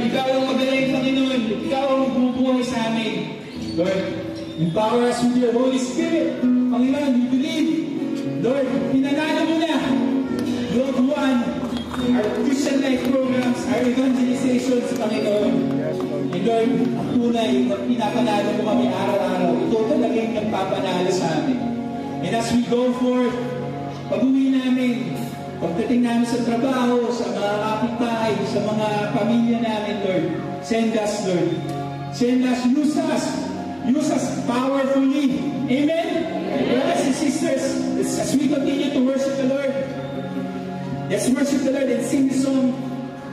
ikaw ang magaling, Panginoon. Ikaw ang bumubuhay sa amin. Lord, empower us with your Holy Spirit. Panginoon, we believe. Lord, pinanalo mo na. Lord, one, our Christian life programs, our evangelizations, Panginoon. And Lord, ang tunay na pinapanalo mo kami araw-araw, ito talaga yung nagpapanalo sa amin. And as we go forth, pag-uwi namin, pagdating namin sa trabaho, sa mga kapitbahay, sa mga pamilya namin, Lord, send us, Lord. Send us, use us powerfully. Amen? Brothers and sisters, as we continue to worship the Lord, let's worship the Lord and sing the song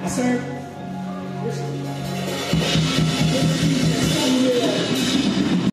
as our worship.